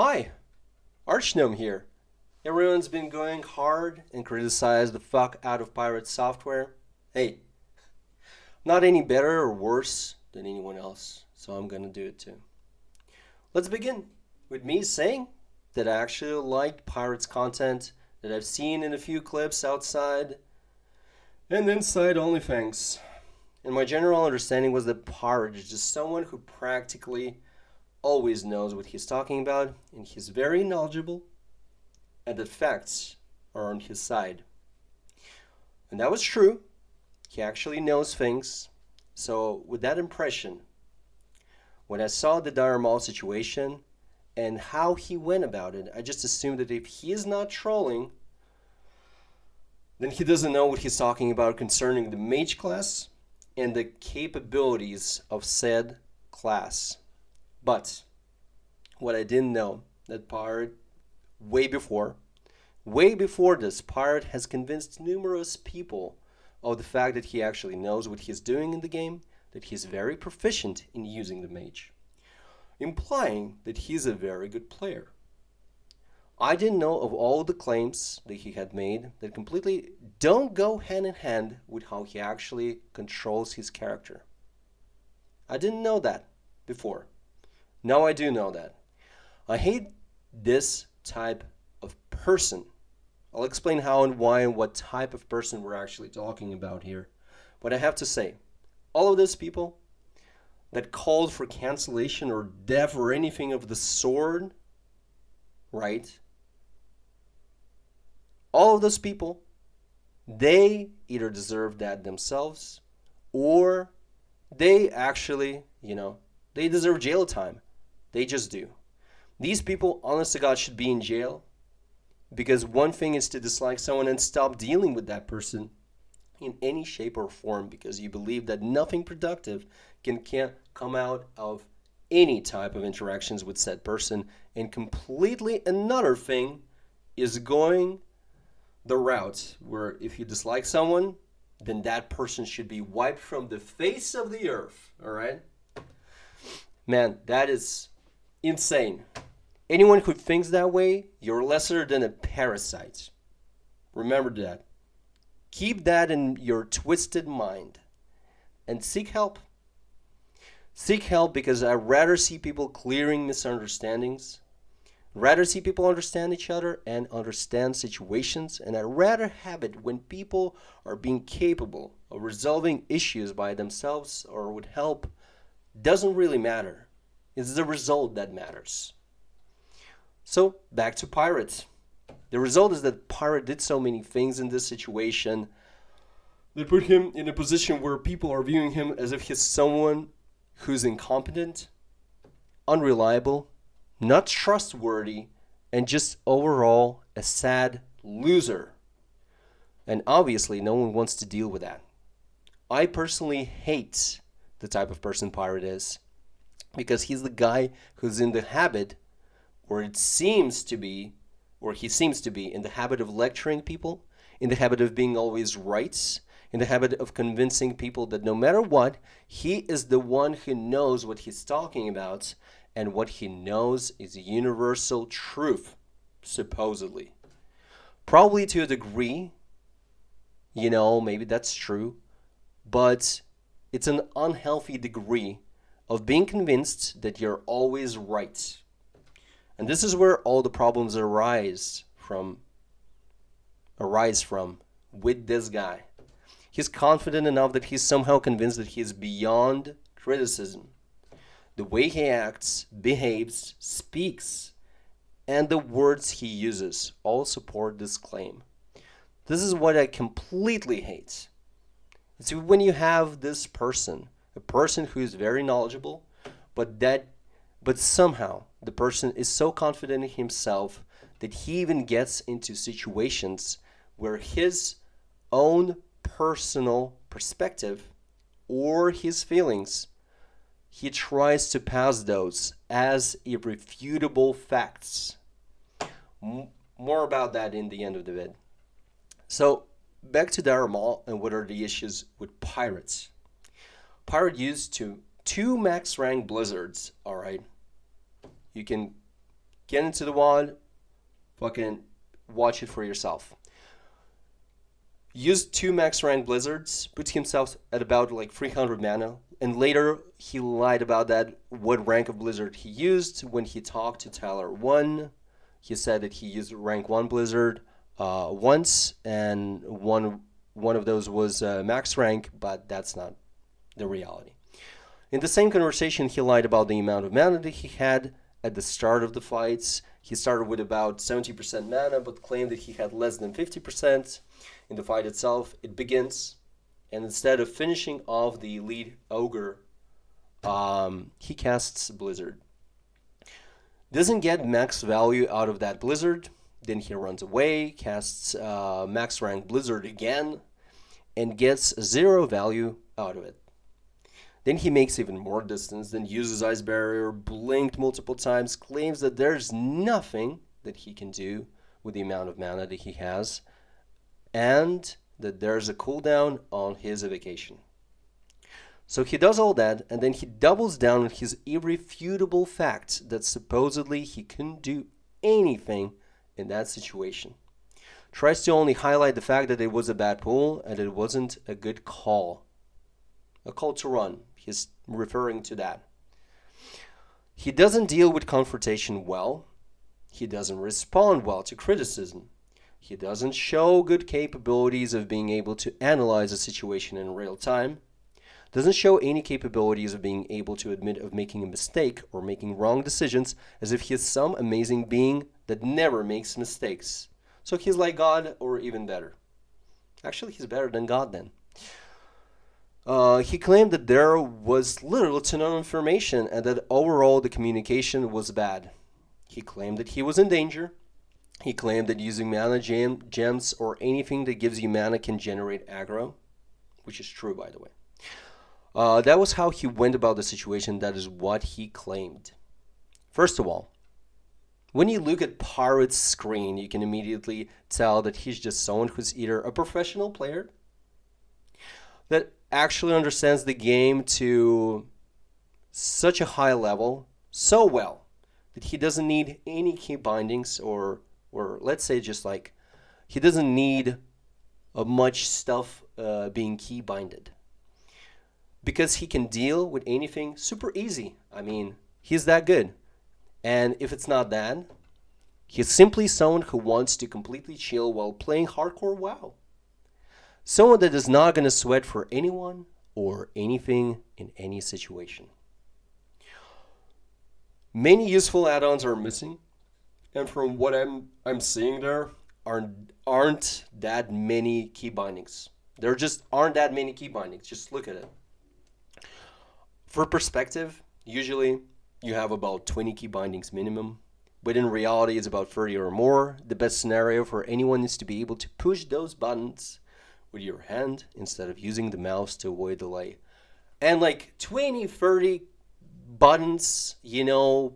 Hi, Archnome here. Everyone's been going hard and criticized the fuck out of PirateSoftware. Hey, not any better or worse than anyone else, so I'm gonna do it too. Let's begin with me saying that I actually liked Pirates content that I've seen in a few clips outside and inside OnlyFangs. And my general understanding was that Pirate is just someone who practically always knows what he's talking about, and he's very knowledgeable, and the facts are on his side. And that was true. He actually knows things. So, with that impression, when I saw the Dire Maul situation and how he went about it, I just assumed that if he is not trolling, then he doesn't know what he's talking about concerning the mage class and the capabilities of said class. But what I didn't know, that Pirate, way before this, Pirate has convinced numerous people of the fact that he actually knows what he's doing in the game, that he's very proficient in using the mage, implying that he's a very good player. I didn't know of all the claims that he had made that completely don't go hand in hand with how he actually controls his character. I didn't know that before. Now I do know that. I hate this type of person. I'll explain how and why and what type of person we're actually talking about here. But I have to say, all of those people that called for cancellation or death or anything of the sort, right? All of those people, they either deserve that themselves or they actually, they deserve jail time. They just do. These people, honest to God, should be in jail because one thing is to dislike someone and stop dealing with that person in any shape or form because you believe that nothing productive can't come out of any type of interactions with said person. And completely another thing is going the route where if you dislike someone, then that person should be wiped from the face of the earth. All right? Man, that is insane. Anyone who thinks that way, you're lesser than a parasite. Remember that. Keep that in your twisted mind. And seek help. Seek help because I'd rather see people clearing misunderstandings. Rather see people understand each other and understand situations, and I'd rather have it when people are being capable of resolving issues by themselves or with help. Doesn't really matter. It's the result that matters. So back to Pirate. The result is that Pirate did so many things in this situation that put him in a position where people are viewing him as if he's someone who's incompetent, unreliable, not trustworthy, and just overall a sad loser. And obviously, no one wants to deal with that. I personally hate the type of person Pirate is because he's the guy who's in the habit, or he seems to be, in the habit of lecturing people, in the habit of being always right, in the habit of convincing people that no matter what, he is the one who knows what he's talking about. And what he knows is universal truth, supposedly. Probably to a degree, maybe that's true. But it's an unhealthy degree of being convinced that you're always right. And this is where all the problems arise from with this guy. He's confident enough that he's somehow convinced that he's beyond criticism. The way he acts, behaves, speaks, and the words he uses all support this claim. This is what I completely hate. It's when you have this person, a person who is very knowledgeable, but somehow the person is so confident in himself that he even gets into situations where his own personal perspective or his feelings, he tries to pass those as irrefutable facts. More about that in the end of the vid. So, back to Dire Maul and what are the issues with pirates. Pirate used two max rank blizzards, alright? You can Get into the WoD, fucking watch it for yourself. Used 2 max rank blizzards, puts himself at about like 300 mana, and later he lied about that, what rank of blizzard he used when he talked to Tyler 1. He said that he used rank 1 blizzard once, and one of those was max rank, but that's not the reality. In the same conversation, he lied about the amount of mana that he had at the start of the fights. He started with about 70% mana, but claimed that he had less than 50%. In the fight itself, it begins, and instead of finishing off the lead ogre, he casts Blizzard. Doesn't get max value out of that Blizzard, then he runs away, casts max rank Blizzard again, and gets 0 value out of it. Then he makes even more distance, then uses Ice Barrier, blinked multiple times, claims that there's nothing that he can do with the amount of mana that he has, and that there's a cooldown on his evocation. So he does all that, and then he doubles down on his irrefutable fact that supposedly he couldn't do anything in that situation. Tries to only highlight the fact that it was a bad pull and it wasn't a good call. A call to run. He's referring to that. He doesn't deal with confrontation well. He doesn't respond well to criticism. He doesn't show good capabilities of being able to analyze a situation in real time. Doesn't show any capabilities of being able to admit of making a mistake or making wrong decisions, as if he's some amazing being that never makes mistakes. So he's like God, or even better. Actually, he's better than God then. He claimed that there was little to no information and that overall the communication was bad. He claimed that he was in danger. He claimed that using mana gems or anything that gives you mana can generate aggro, which is true, by the way. That was how he went about the situation. That is what he claimed. First of all, when you look at Pirate's screen, you can immediately tell that he's just someone who's either a professional player that actually understands the game to such a high level, so well, that he doesn't need any key bindings or let's say just like he doesn't need much stuff being key binded, because he can deal with anything super easy. I mean, he's that good. And if it's not that, he's simply someone who wants to completely chill while playing hardcore WoW. Someone that is not going to sweat for anyone or anything in any situation. Many useful add-ons are missing, and from what I'm seeing, there aren't that many key bindings. There just aren't that many key bindings. Just look at it. For perspective, usually you have about 20 key bindings minimum, but in reality it's about 30 or more. The best scenario for anyone is to be able to push those buttons with your hand instead of using the mouse to avoid delay. And like 20, 30 buttons,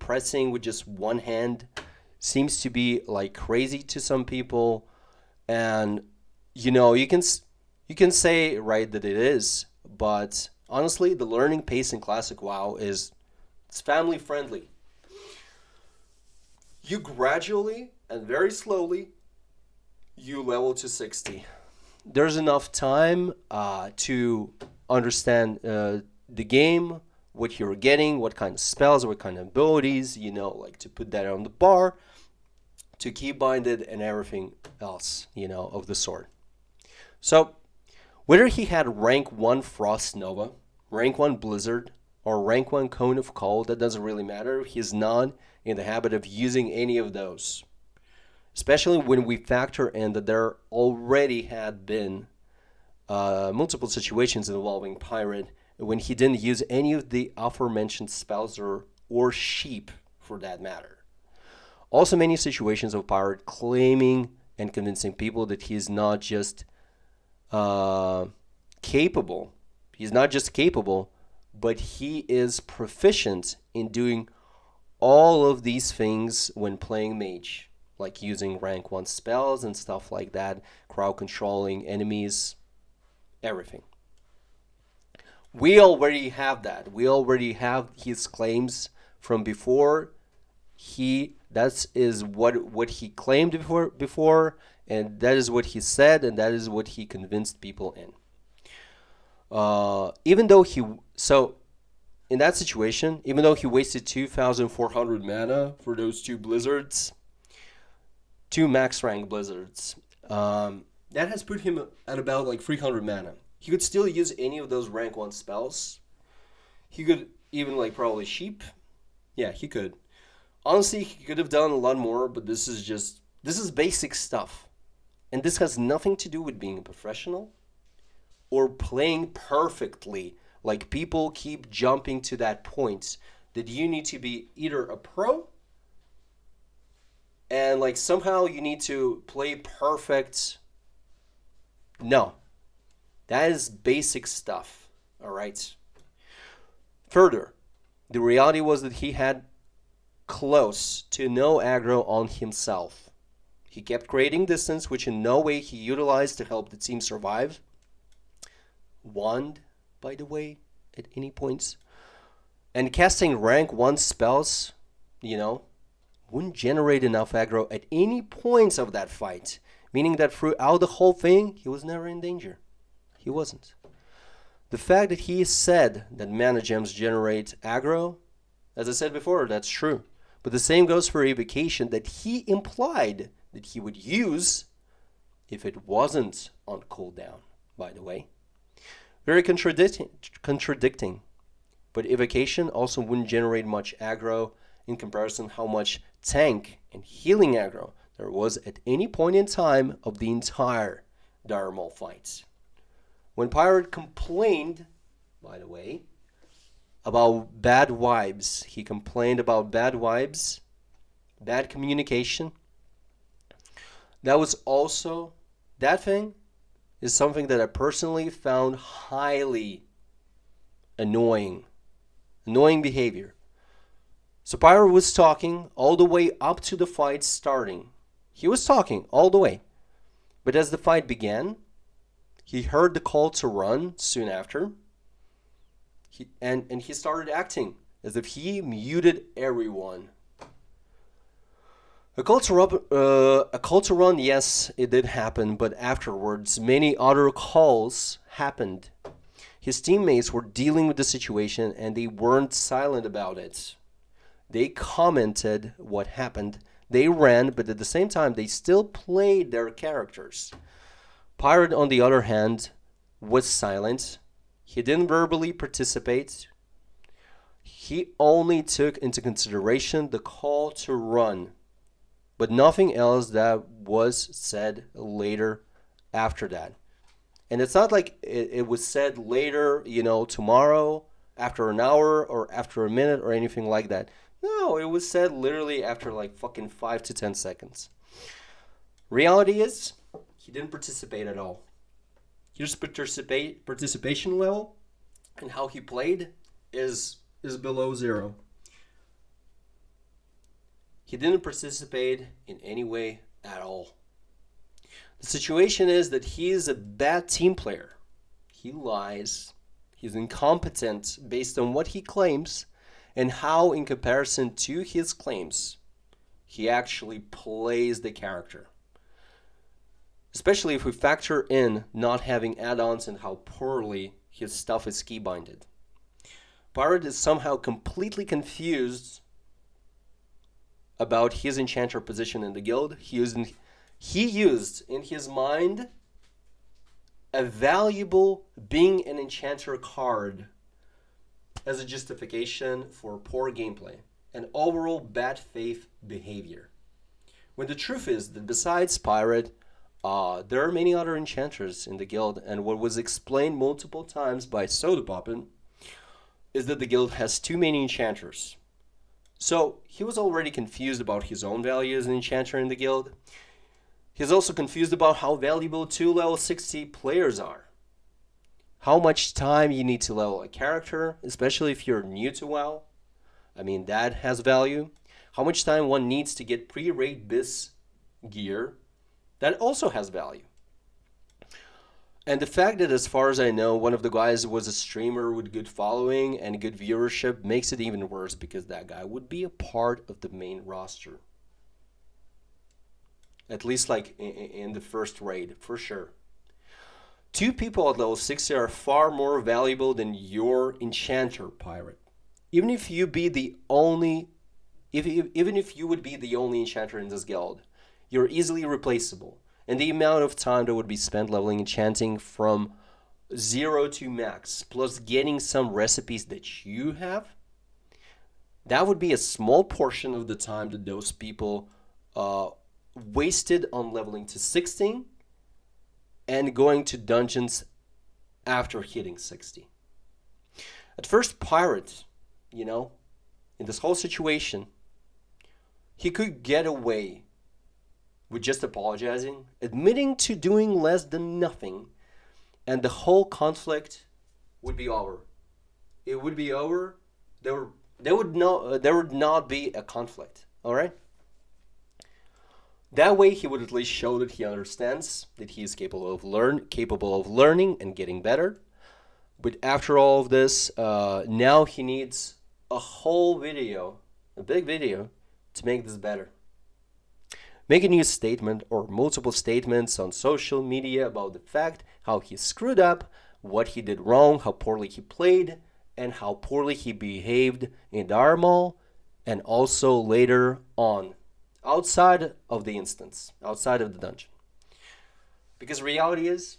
pressing with just one hand seems to be like crazy to some people. And you can say, right, that it is, but honestly, the learning pace in classic WoW it's family friendly. You gradually and very slowly you level to 60. There's enough time to understand the game, what you're getting, what kind of spells, what kind of abilities, like to put that on the bar, to key bind it, and everything else, of the sort. So, whether he had rank 1 Frost Nova, rank 1 Blizzard, or rank 1 Cone of Cold, that doesn't really matter. He's not in the habit of using any of those. Especially when we factor in that there already had been multiple situations involving Pirate when he didn't use any of the aforementioned spells or sheep for that matter. Also many situations of Pirate claiming and convincing people that he's not just capable. He's not just capable, but he is proficient in doing all of these things when playing mage, like using rank 1 spells and stuff like that, crowd controlling enemies, everything. We already have that. We already have his claims from before That is what he claimed before, and that is what he said, and that is what he convinced people in. Even though in that situation, even though he wasted 2,400 mana for those two blizzards, two max rank blizzards, that has put him at about like 300 mana. He could still use any of those rank 1 spells. He could even like probably sheep. Yeah, he could. Honestly, he could have done a lot more, but this is basic stuff. And this has nothing to do with being a professional or playing perfectly. Like, people keep jumping to that point that you need to be either a pro and like somehow you need to play perfect. No. That is basic stuff, all right? Further, the reality was that he had close to no aggro on himself. He kept creating distance, which in no way he utilized to help the team survive. Wand, by the way, at any points. And casting rank 1 spells, wouldn't generate enough aggro at any points of that fight. Meaning that throughout the whole thing, he was never in danger. He wasn't. The fact that he said that mana gems generate aggro, as I said before, that's true. But the same goes for evocation that he implied that he would use if it wasn't on cooldown, by the way. Very contradicting. But evocation also wouldn't generate much aggro in comparison how much tank and healing aggro there was at any point in time of the entire Dire Maul fights. When Pirate complained, by the way, about bad vibes, he complained about bad vibes, bad communication. That thing is something that I personally found highly annoying behavior. So Pirate was talking all the way up to the fight starting. He was talking all the way. But as the fight began, he heard the call to run soon after. And he started acting as if he muted everyone. A call to run, yes, it did happen, but afterwards, many other calls happened. His teammates were dealing with the situation, and they weren't silent about it. They commented what happened. They ran, but at the same time, they still played their characters. Pirate, on the other hand, was silent. He didn't verbally participate. He only took into consideration the call to run, but nothing else that was said later after that. And it's not like it was said later, tomorrow, after an hour, or after a minute, or anything like that. No, it was said literally after like fucking 5 to 10 seconds. Reality is, he didn't participate at all. His participation level and how he played is below 0. He didn't participate in any way at all. The situation is that he is a bad team player. He lies. He's incompetent based on what he claims and how, in comparison to his claims, he actually plays the character. Especially if we factor in not having add-ons and how poorly his stuff is key-binded. Pirate is somehow completely confused about his enchanter position in the guild. He used in his mind a valuable being an enchanter card as a justification for poor gameplay and overall bad faith behavior. When the truth is that besides Pirate, there are many other enchanters in the guild, and what was explained multiple times by Soda Poppin is that the guild has too many enchanters. So he was already confused about his own value as an enchanter in the guild. He's also confused about how valuable 2 level 60 players are. How much time you need to level a character, especially if you're new to WoW. I mean, that has value. How much time one needs to get pre-raid bis gear. That also has value. And the fact that, as far as I know, one of the guys was a streamer with good following and good viewership makes it even worse, because that guy would be a part of the main roster. At least like in the first raid, for sure. Two people at level 60 are far more valuable than your enchanter pirate. Even if you be the only, even if you would be the only enchanter in this guild, you're easily replaceable. And the amount of time that would be spent leveling enchanting from 0 to max, plus getting some recipes that you have, that would be a small portion of the time that those people wasted on leveling to 16 and going to dungeons after hitting 60. At first, Pirate, in this whole situation, he could get away with just apologizing, admitting to doing less than nothing, and the whole conflict would be over. It would be over. There would not be a conflict. All right. That way, he would at least show that he understands, that he is capable of learning and getting better. But after all of this, now he needs a whole video, a big video, to make this better. Make a new statement or multiple statements on social media about the fact how he screwed up, what he did wrong, how poorly he played, and how poorly he behaved in Dire Maul, and also later on, outside of the instance, outside of the dungeon. Because reality is,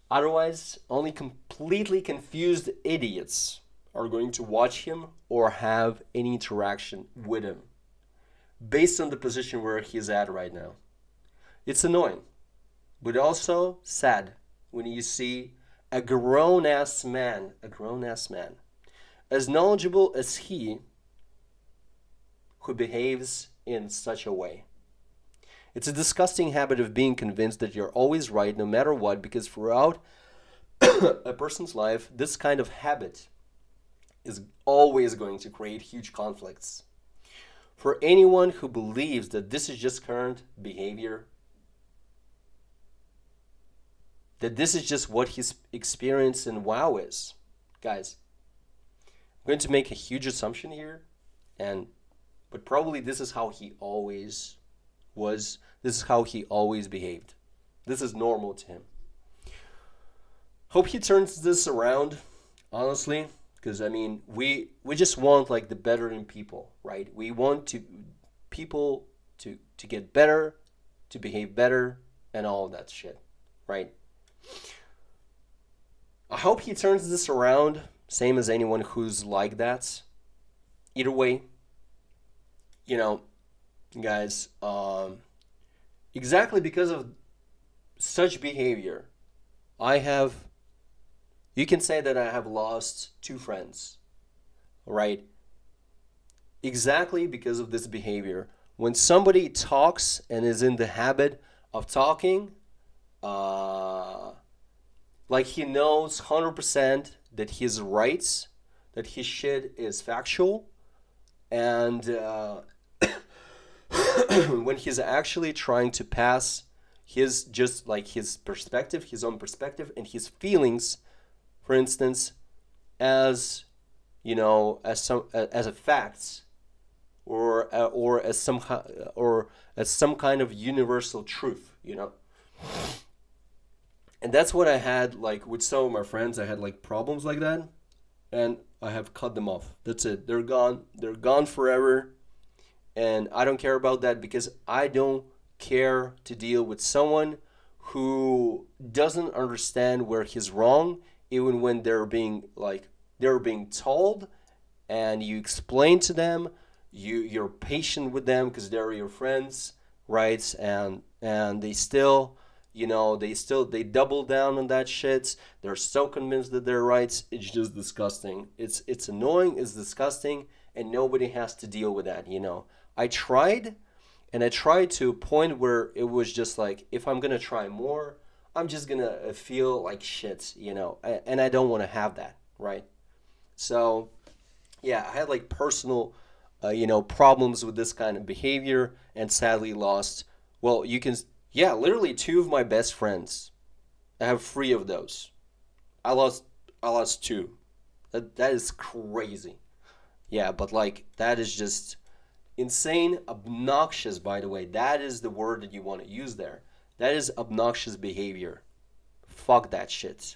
otherwise, only completely confused idiots are going to watch him or have any interaction with him, based on the position where he's at right now. It's annoying, but also sad when you see a grown-ass man, as knowledgeable as he, who behaves in such a way. It's a disgusting habit of being convinced that you're always right no matter what, because throughout a person's life, this kind of habit is always going to create huge conflicts. For anyone who believes that this is just current behavior, that this is just what his experience in WoW is, guys, I'm going to make a huge assumption here, but probably this is how he always was. This is how he always behaved. This is normal to him. Hope he turns this around, honestly. Because, we just want, like, the better in people, right? We want people to get better, to behave better, and all of that shit, right? I hope he turns this around, same as anyone who's like that. Either way, guys, exactly because of such behavior, you can say that I have lost 2 friends, right? Exactly because of this behavior. When somebody talks and is in the habit of talking, like he knows 100% that he's right, that his shit is factual, and when he's actually trying to pass his perspective, his own perspective, and his feelings, for instance, as a fact, or as some kind of universal truth, And that's what I had, like, with some of my friends. I had, like, problems like that, and I have cut them off. That's it. They're gone. They're gone forever, and I don't care about that, because I don't care to deal with someone who doesn't understand where he's wrong, even when they're being told, and you explain to them, you're patient with them because they're your friends, right? And they still, they double down on that shit. They're so convinced that they're right. It's just disgusting. It's annoying. It's disgusting, and nobody has to deal with that. I tried to a point where it was just like, if I'm gonna try more, I'm just gonna feel like shit, and I don't want to have that, right? So, yeah, I had, like, personal, problems with this kind of behavior, and sadly lost. Well, literally 2 of my best friends I have 3 of those. I lost I lost 2. That is crazy. Yeah, but like that is just insane, obnoxious, by the way. That is the word that you want to use there. That is obnoxious behavior. Fuck that shit.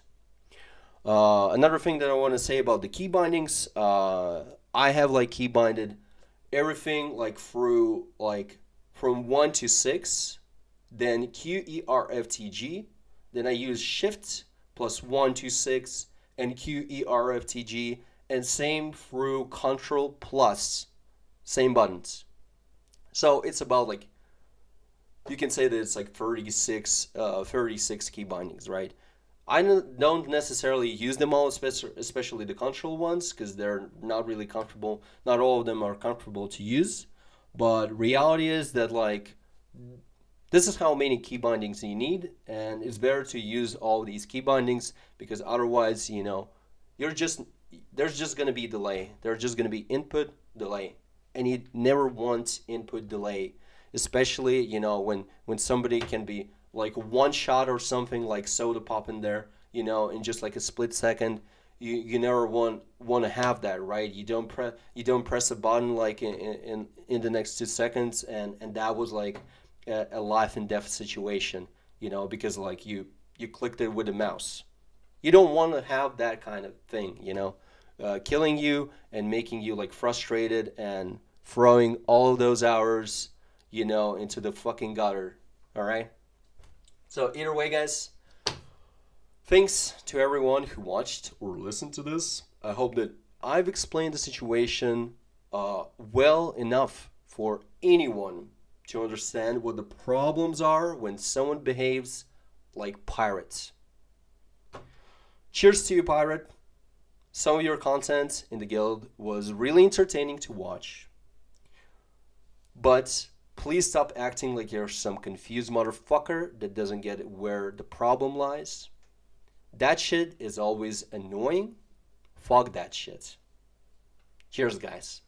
Another thing that I want to say about the key bindings, I have like key binded everything like through like from 1 to 6, then QERFTG, then I use shift plus 1 to 6 and QERFTG, and same through control plus same buttons. So it's about like you can say that it's like 36 key bindings, right? I don't necessarily use them all, especially the control ones, because they're not really comfortable. Not all of them are comfortable to use. But reality is that like this is how many key bindings you need, and it's better to use all these key bindings because otherwise, you're just there's just gonna be delay. There's just gonna be input delay, and you never want input delay, especially when somebody can be like one shot or something like soda pop in there, in just like a split second. You never want to have that, right? You don't press a button like in the next 2 seconds, and that was like a life and death situation, because like you clicked it with the mouse. You don't want to have that kind of thing, killing you and making you like frustrated and throwing all of those hours, into the fucking gutter. All right. So either way, guys, thanks to everyone who watched or listened to this. I hope that I've explained the situation well enough for anyone to understand what the problems are when someone behaves like pirates. Cheers to you, pirate. Some of your content in the guild was really entertaining to watch. But please stop acting like you're some confused motherfucker that doesn't get where the problem lies. That shit is always annoying. Fuck that shit. Cheers, guys.